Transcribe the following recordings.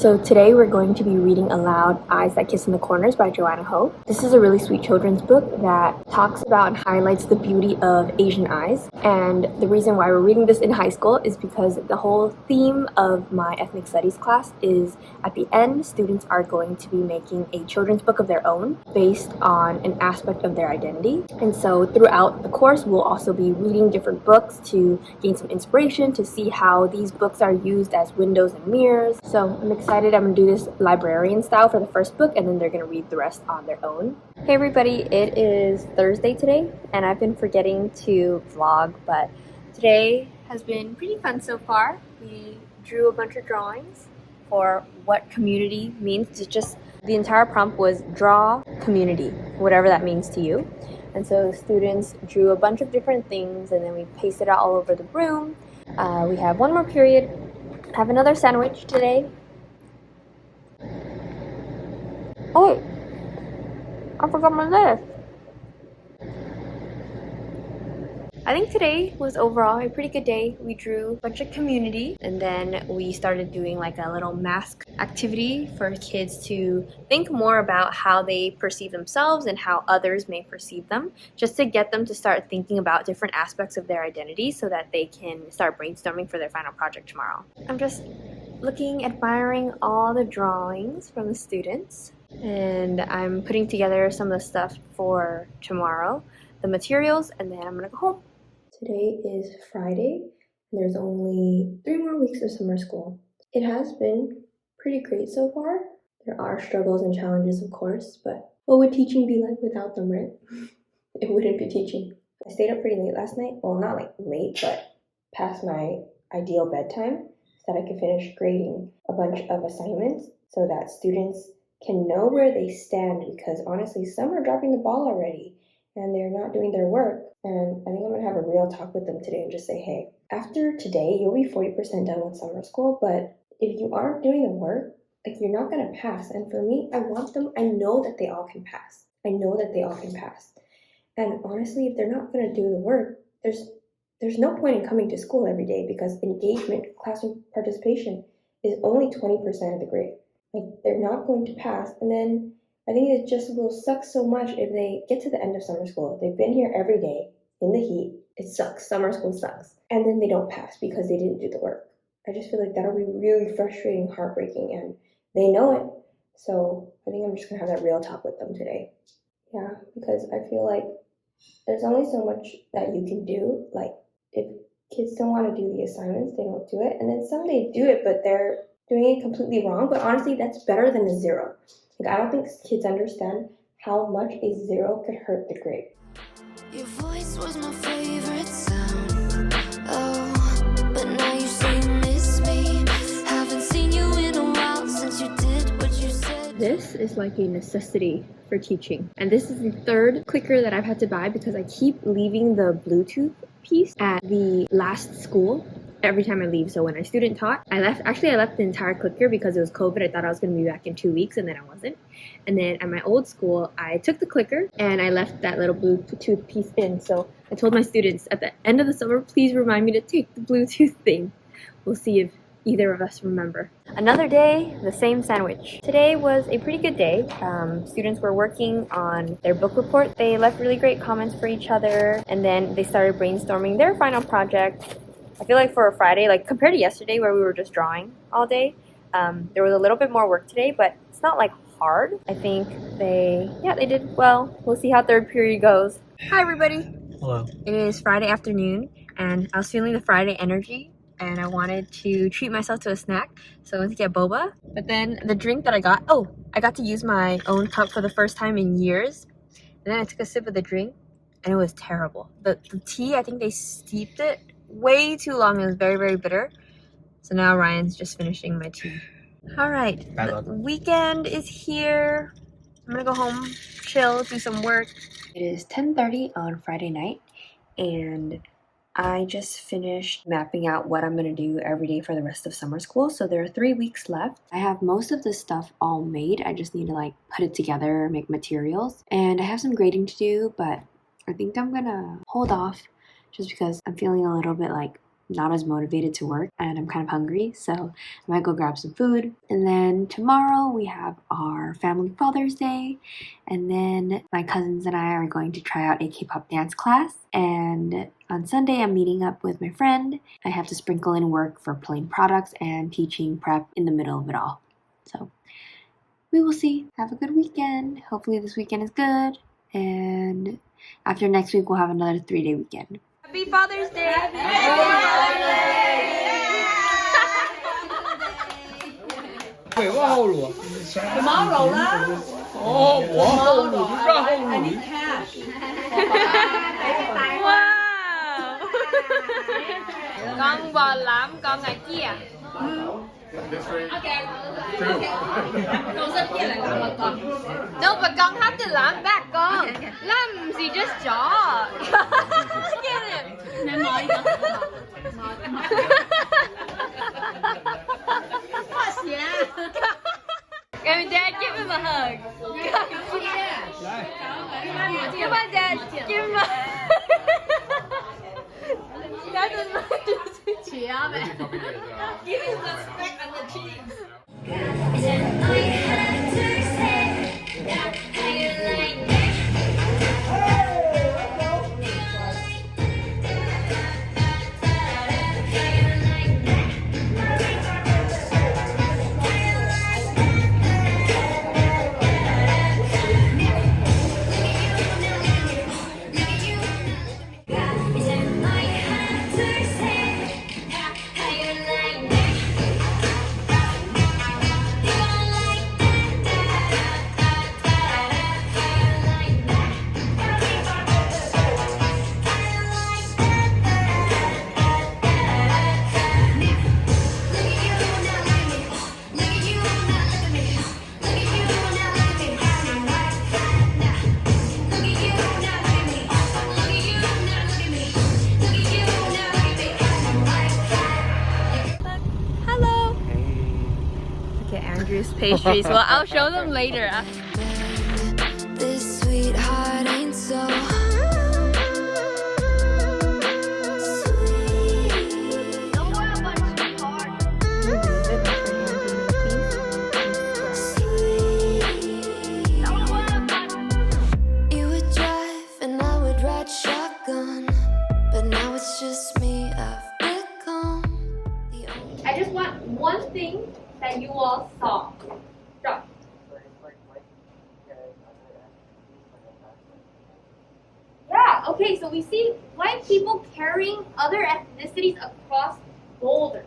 So today we're going to be reading aloud Eyes That Kiss in the Corners by Joanna Ho. This is a really sweet children's book that talks about and highlights the beauty of Asian eyes. And the reason why we're reading this in high school is because the whole theme of my ethnic studies class is at the end, students are going to be making a children's book of their own based on an aspect of their identity. And so throughout the course, we'll also be reading different books to gain some inspiration to see how these books are used as windows and mirrors. So I'm excited. I'm gonna do this librarian style for the first book, and then they're gonna read the rest on their own. Hey everybody, it is Thursday today, and I've been forgetting to vlog, but today has been pretty fun so far. We drew a bunch of drawings for what community means. The entire prompt was draw community, whatever that means to you. And so the students drew a bunch of different things, and then we pasted it all over the room. We have one more period. I have another sandwich today. Oh, I forgot my list. I think today was overall a pretty good day. We drew a bunch of community, and then we started doing like a little mask activity for kids to think more about how they perceive themselves and how others may perceive them, just to get them to start thinking about different aspects of their identity so that they can start brainstorming for their final project tomorrow. I'm just admiring all the drawings from the students, and I'm putting together some of the stuff for tomorrow, the materials, and then I'm gonna go home. Today is Friday. There's only 3 more weeks of summer school. It has been pretty great so far. There are struggles and challenges, of course, but what would teaching be like without them, right? It wouldn't be teaching. I stayed up pretty late last night. Well, not like late, but past my ideal bedtime so that I could finish grading a bunch of assignments so that students can know where they stand, because honestly, some are dropping the ball already and they're not doing their work. And I think I'm gonna have a real talk with them today and just say, hey, after today, you'll be 40% done with summer school, but if you aren't doing the work, like, you're not gonna pass. And for me, I know that they all can pass. And honestly, if they're not gonna do the work, there's no point in coming to school every day, because engagement, classroom participation is only 20% of the grade. Like, they're not going to pass. And then I think it just will suck so much if they get to the end of summer school. They've been here every day in the heat. It sucks. Summer school sucks. And then they don't pass because they didn't do the work. I just feel like that'll be really frustrating, heartbreaking, and they know it. So I think I'm just gonna have that real talk with them today. Yeah, because I feel like there's only so much that you can do. Like, if kids don't want to do the assignments, they don't do it. And then some they do it, but they're doing it completely wrong. But honestly, that's better than a 0. Like, I don't think kids understand how much a 0 could hurt the grade. Your voice was my favorite sound. Oh, but now you say you miss me. Haven't seen you in a while since you did what you said. This is like a necessity for teaching. And this is the 3rd clicker that I've had to buy because I keep leaving the Bluetooth piece at the last school every time I leave. So when I student taught, I left the entire clicker because it was COVID. I thought I was going to be back in 2 weeks, and then I wasn't. And then at my old school, I took the clicker and I left that little Bluetooth piece in. So I told my students at the end of the summer, please remind me to take the Bluetooth thing. We'll see if either of us remember. Another day, the same sandwich. Today was a pretty good day. Students were working on their book report. They left really great comments for each other, and then they started brainstorming their final project. I feel like for a Friday, like compared to yesterday where we were just drawing all day, there was a little bit more work today, but it's not like hard. I think they did well. We'll see how 3rd period goes. Hi everybody. Hello. It is Friday afternoon, and I was feeling the Friday energy, and I wanted to treat myself to a snack, so I went to get boba. But then the drink that I got to use my own cup for the first time in years. And then I took a sip of the drink, and it was terrible. The tea, I think they steeped it way too long. It was very, very bitter. So now Ryan's just finishing my tea. All right, the weekend is here. I'm gonna go home, chill, do some work. It is 10:30 on Friday night, and I just finished mapping out what I'm gonna do every day for the rest of summer school. So there are 3 weeks left. I have most of the stuff all made. I just need to like put it together, make materials, and I have some grading to do, but I think I'm gonna hold off just because I'm feeling a little bit like not as motivated to work and I'm kind of hungry, so I might go grab some food. And then tomorrow we have our family Father's Day, and then my cousins and I are going to try out a K-pop dance class, and on Sunday I'm meeting up with my friend. I have to sprinkle in work for plain products and teaching prep in the middle of it all. So we will see. Have a good weekend. Hopefully this weekend is good, and after next week we'll have another 3-day weekend. Happy Father's Day! Happy Father's Day! 喂，往后录。毛肉啦。哦，往后录，不让后录。Wow! Con bò lắm, con ngày kia. No, but con hát từ làm back con. Làm gì just chó. Look at him. Come Dad, give him a hug. Come on, Dad, give him a That doesn't Give him the speck on the cheeks. Pastries. Well, I'll show them later. This sweetheart ain't so sweet. Don't worry about it, sweetheart. Sweet. Don't worry about it. You would drive and I would ride shotgun, but now it's just me. I've become the only. I just want one thing that you all saw. Stop. Yeah, okay, so we see white people carrying other ethnicities across boulders.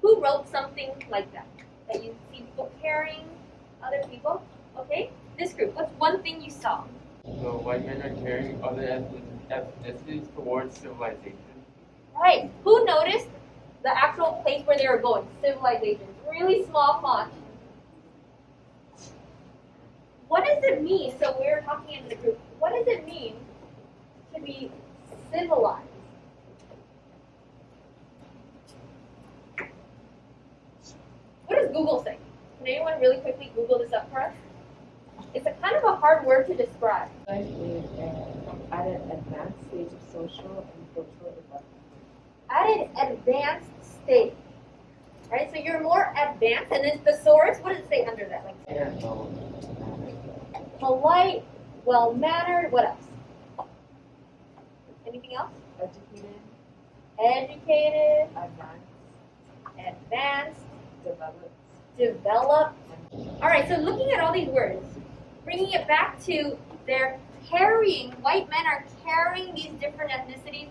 Who wrote something like that? That you see people carrying other people? Okay, this group, what's one thing you saw? So white men are carrying other ethnicities towards civilization. Right, who noticed the actual place where they were going? Civilization. Really small font. What does it mean? So we were talking in the group. What does it mean to be civilized? What does Google say? Can anyone really quickly Google this up for us? It's a kind of a hard word to describe. At an advanced stage of social and cultural development. At an advanced stage. Right? So you're more advanced, and then the source, what does it say under that? Like polite, well-mannered, what else? Anything else? Educated. Educated. Advanced. Advanced. Developed. Developed. All right, so looking at all these words, bringing it back to they're carrying, white men are carrying these different ethnicities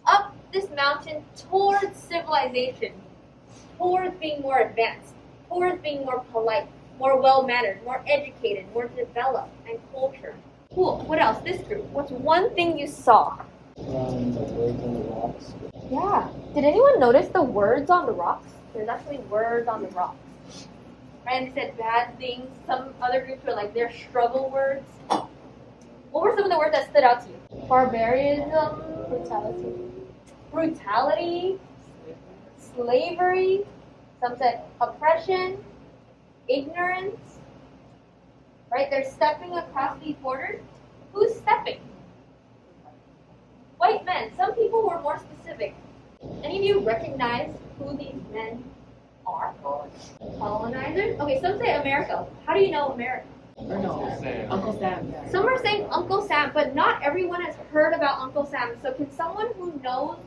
up this mountain towards civilization, towards being more advanced, towards being more polite, more well-mannered, more educated, more developed, and cultured. Cool. What else? This group. What's one thing you saw? The words on the rocks. Yeah. Did anyone notice the words on the rocks? There's actually words on the rocks. Right? And they said bad things. Some other groups were like their struggle words. What were some of the words that stood out to you? Barbarism. Brutality. Brutality. Slavery. Some said oppression. Ignorance. Right? They're stepping across these borders. Who's stepping? White men. Some people were more specific. Any of you recognize who these men are? Colonizers? Okay, some say America. How do you know America? Or no, Sam. Uncle Sam. Some are saying Uncle Sam, but not everyone has heard about Uncle Sam. So can someone who knows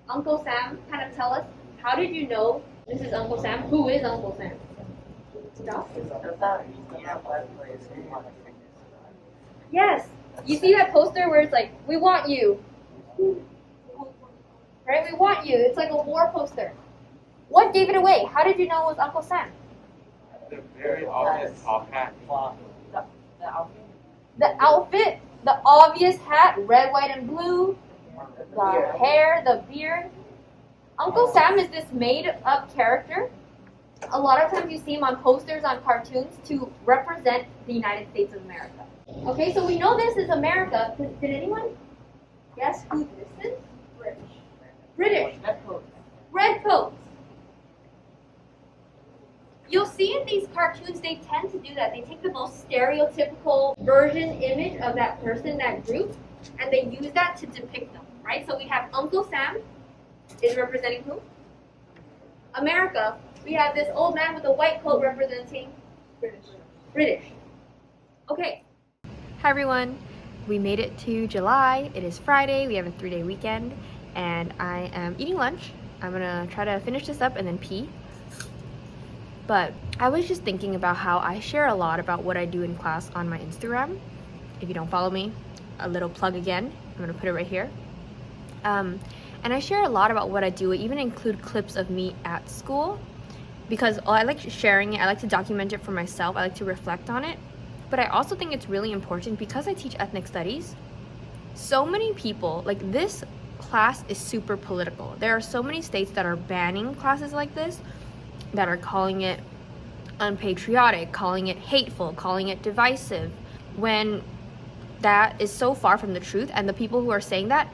Uncle Sam kind of tell us, how did you know this is Uncle Sam? Who is Uncle Sam? Stop. Yes. You see that poster where it's like, we want you. Right? We want you. It's like a war poster. What gave it away? How did you know it was Uncle Sam? The very obvious top hat. The outfit. The outfit, the obvious hat, red, white, and blue, the hair, the beard. Uncle Sam is this made-up character. A lot of times you see him on posters, on cartoons, to represent the United States of America. Okay, so we know this is America. Did anyone guess who this is? British. Redcoats. You'll see in these cartoons, they tend to do that. They take the most stereotypical version image of that person, that group, and they use that to depict them, right? So we have Uncle Sam is representing who? America. We have this old man with a white coat representing British. Okay. Hi everyone, we made it to July. It is Friday, we have a 3-day weekend, and I am eating lunch. I'm gonna try to finish this up and then pee. But I was just thinking about how I share a lot about what I do in class on my Instagram. If you don't follow me, a little plug again. I'm gonna put it right here. And I share a lot about what I do. I even include clips of me at school because I like sharing it. I like to document it for myself. I like to reflect on it. But I also think it's really important because I teach ethnic studies. So many people, like this class is super political. There are so many states that are banning classes like this, that are calling it unpatriotic, calling it hateful, calling it divisive, when that is so far from the truth. And the people who are saying that,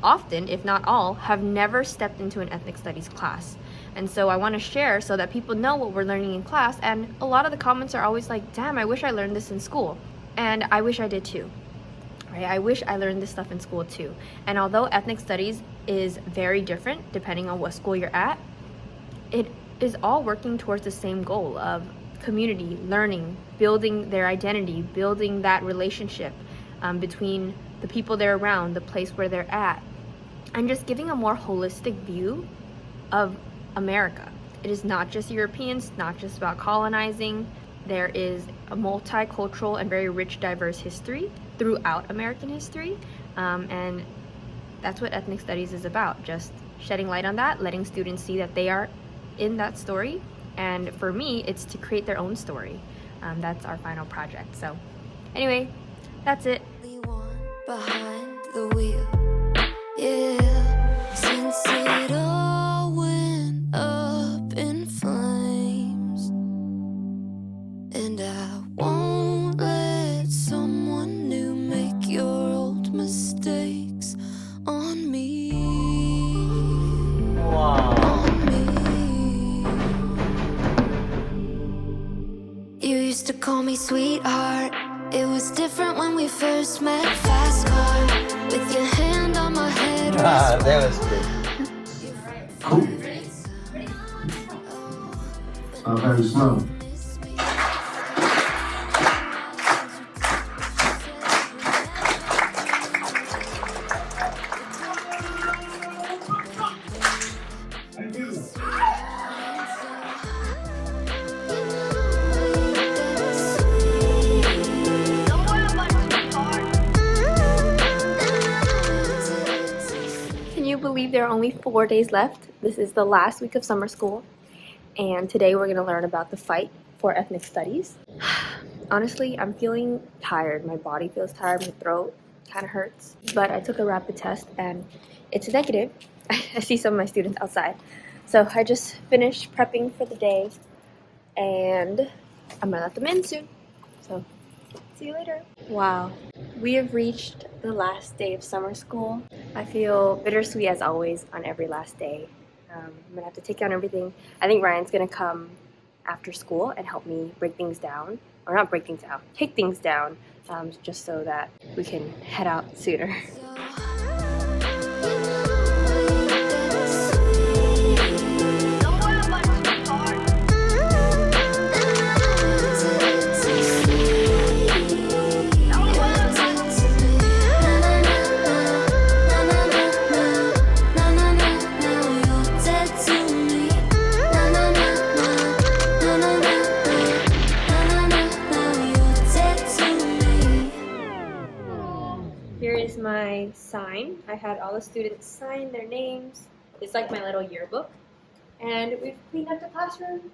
often, if not all, have never stepped into an ethnic studies class. And so I want to share so that people know what we're learning in class. And a lot of the comments are always like, damn, I wish I learned this in school. And I wish I did too. Right? I wish I learned this stuff in school too. And although ethnic studies is very different depending on what school you're at, it is all working towards the same goal of community, learning, building their identity, building that relationship between the people they're around, the place where they're at, and just giving a more holistic view of America. It is not just Europeans, not just about colonizing. There is a multicultural and very rich, diverse history throughout American history, and that's what ethnic studies is about, just shedding light on that, letting students see that they are in that story. And for me, it's to create their own story. That's our final project. So anyway, that's it. Behind the wheel, yeah, since it all went up in flames, and I won't let someone new make your old mistakes on me. Wow. On me. You used to call me sweetheart. It was different when we first met. Fast car with your hand on my head. Ah, that was good. Cool. How you smell? Can you believe there are only 4 days left? This is the last week of summer school, and today we're going to learn about the fight for ethnic studies. Honestly, I'm feeling tired. My body feels tired, my throat kind of hurts, but I took a rapid test and it's negative. I see some of my students outside. So I just finished prepping for the day and I'm going to let them in soon. So see you later. Wow, we have reached the last day of summer school. I feel bittersweet as always on every last day. I'm gonna have to take down everything. I think Ryan's gonna come after school and help me break things down, or not break things down, take things down, just so that we can head out sooner. So morning, I had all the students sign their names. It's like my little yearbook. And we've cleaned up the classroom.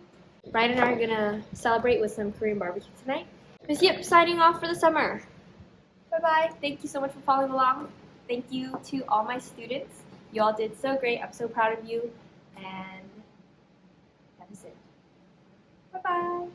Brian and I are gonna celebrate with some Korean barbecue tonight. Miss Yip signing off for the summer. Bye-bye. Thank you so much for following along. Thank you to all my students. You all did so great. I'm so proud of you. And that is it. Bye-bye.